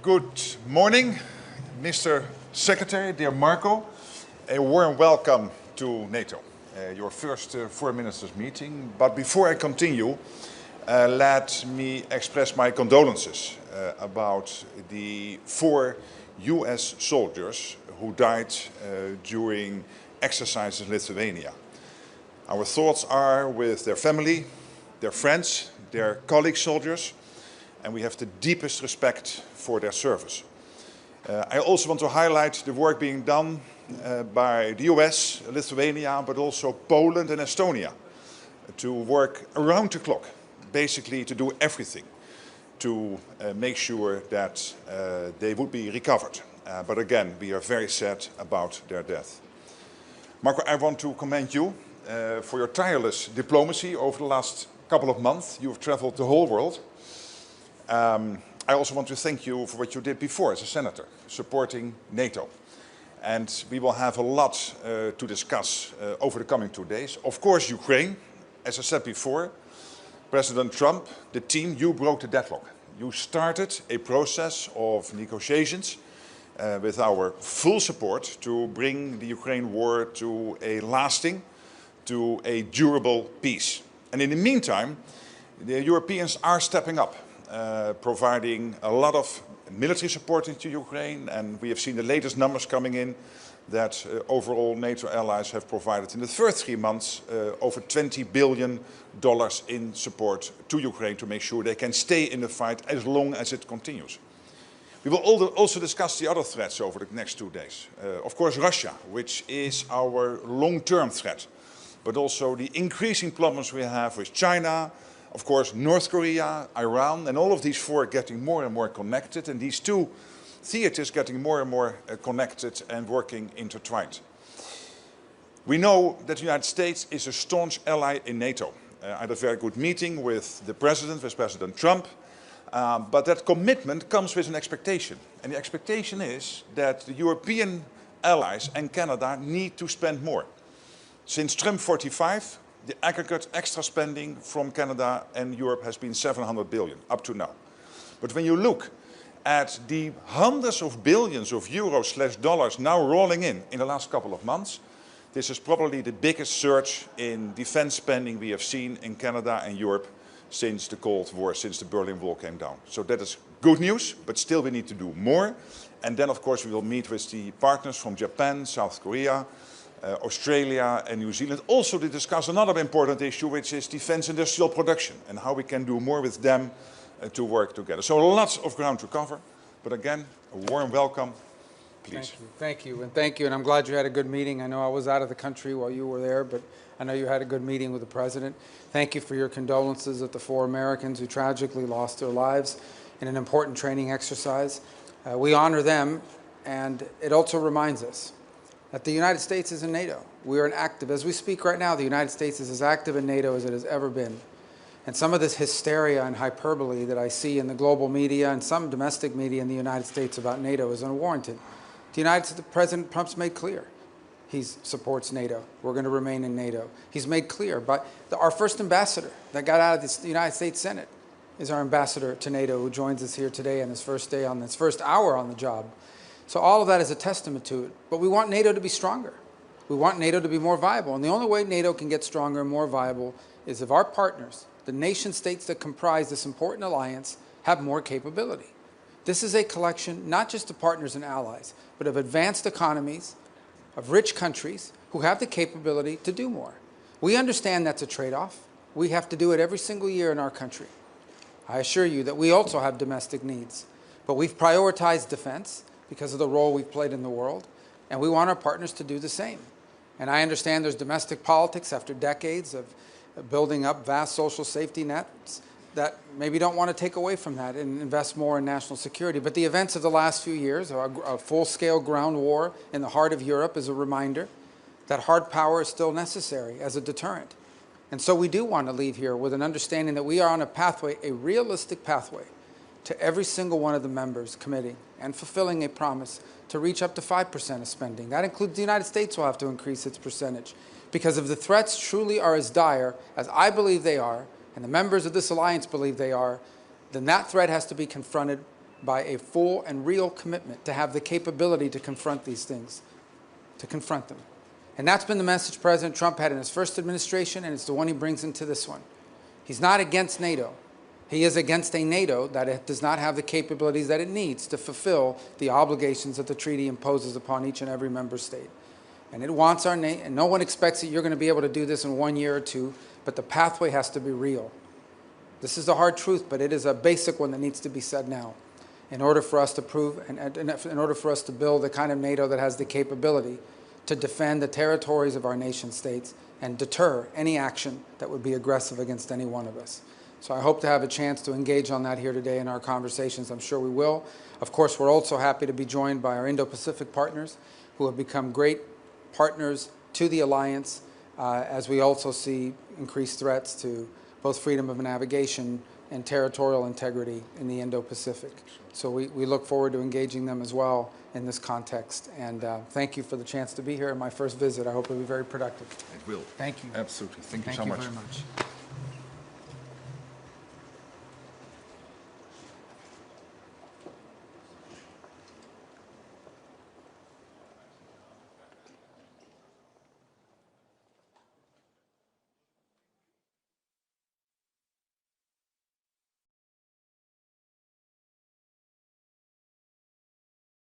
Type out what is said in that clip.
Good morning, Mr. Secretary, dear Marco. A warm welcome to NATO, your first foreign ministers meeting. But before I continue, let me express my condolences about the 4 US soldiers who died during exercises in Lithuania. Our thoughts are with their family, their friends, their colleague soldiers, and we have the deepest respect for their service. I also want to highlight the work being done by the US, Lithuania, but also Poland and Estonia to work around the clock, basically to do everything to make sure that they would be recovered. But again, we are very sad about their death. Marco, I want to commend you for your tireless diplomacy over the last couple of months. You've traveled the whole world. I also want to thank you for what you did before as a senator, supporting NATO. And we will have a lot to discuss over the coming 2 days. Of course, Ukraine, as I said before, President Trump, the team, you broke the deadlock. You started a process of negotiations with our full support to bring the Ukraine war to a lasting, to a durable peace. And in the meantime, the Europeans are stepping up. Providing a lot of military support into Ukraine, and we have seen the latest numbers coming in that overall NATO allies have provided in the first 3 months over $20 billion in support to Ukraine to make sure they can stay in the fight as long as it continues. We will also discuss the other threats over the next 2 days. Of course, Russia, which is our long-term threat, but also the increasing problems we have with China, of course, North Korea, Iran, and all of these 4 getting more and more connected, and these 2 theaters getting more and more connected and working intertwined. We know that the United States is a staunch ally in NATO. I had a very good meeting with the President, with President Trump, but that commitment comes with an expectation. And the expectation is that the European allies and Canada need to spend more. Since Trump 45, the aggregate extra spending from Canada and Europe has been $700 billion up to now. But when you look at the hundreds of billions of euros/dollars now rolling in the last couple of months, this is probably the biggest surge in defense spending we have seen in Canada and Europe since the Cold War, since the Berlin Wall came down. So that is good news, but still we need to do more. And then, of course, we will meet with the partners from Japan, South Korea, Australia and New Zealand, also to discuss another important issue, which is defense industrial production and how we can do more with them to work together. So lots of ground to cover, but again, a warm welcome, please. Thank you, and I'm glad you had a good meeting. I know I was out of the country while you were there, but I know you had a good meeting with the President. Thank you for your condolences at the 4 Americans who tragically lost their lives in an important training exercise. We honor them, and it also reminds us that the United States is in NATO. We are as we speak right now, the United States is as active in NATO as it has ever been. And some of this hysteria and hyperbole that I see in the global media and some domestic media in the United States about NATO is unwarranted. President Trump's made clear he supports NATO. We're going to remain in NATO. He's made clear, but our first ambassador that got out of the United States Senate is our ambassador to NATO, who joins us here today on his first day, on his first hour on the job. So all of that is a testament to it. But we want NATO to be stronger. We want NATO to be more viable. And the only way NATO can get stronger and more viable is if our partners, the nation states that comprise this important alliance, have more capability. This is a collection not just of partners and allies, but of advanced economies, of rich countries who have the capability to do more. We understand that's a trade-off. We have to do it every single year in our country. I assure you that we also have domestic needs. But we've prioritized defense because of the role we've played in the world, and we want our partners to do the same. And I understand there's domestic politics after decades of building up vast social safety nets that maybe don't want to take away from that and invest more in national security. But the events of the last few years, a full-scale ground war in the heart of Europe, is a reminder that hard power is still necessary as a deterrent. And so we do want to leave here with an understanding that we are on a pathway, a realistic pathway, to every single one of the members committing and fulfilling a promise to reach up to 5% of spending. That includes the United States will have to increase its percentage. Because if the threats truly are as dire as I believe they are, and the members of this alliance believe they are, then that threat has to be confronted by a full and real commitment to have the capability to confront these things, to confront them. And that's been the message President Trump had in his first administration, and it's the one he brings into this one. He's not against NATO. He is against a NATO that does not have the capabilities that it needs to fulfill the obligations that the treaty imposes upon each and every member state. And it wants our nation, and no one expects that you're going to be able to do this in 1 year or two, but the pathway has to be real. This is the hard truth, but it is a basic one that needs to be said now in order for us to prove, and in order for us to build the kind of NATO that has the capability to defend the territories of our nation states and deter any action that would be aggressive against any one of us. So I hope to have a chance to engage on that here today in our conversations. I'm sure we will. Of course, we're also happy to be joined by our Indo-Pacific partners who have become great partners to the alliance as we also see increased threats to both freedom of navigation and territorial integrity in the Indo-Pacific. So we look forward to engaging them as well in this context. And thank you for the chance to be here in my first visit. I hope it'll be very productive. It will. Thank you. Absolutely. Thank you so much. Thank you very much.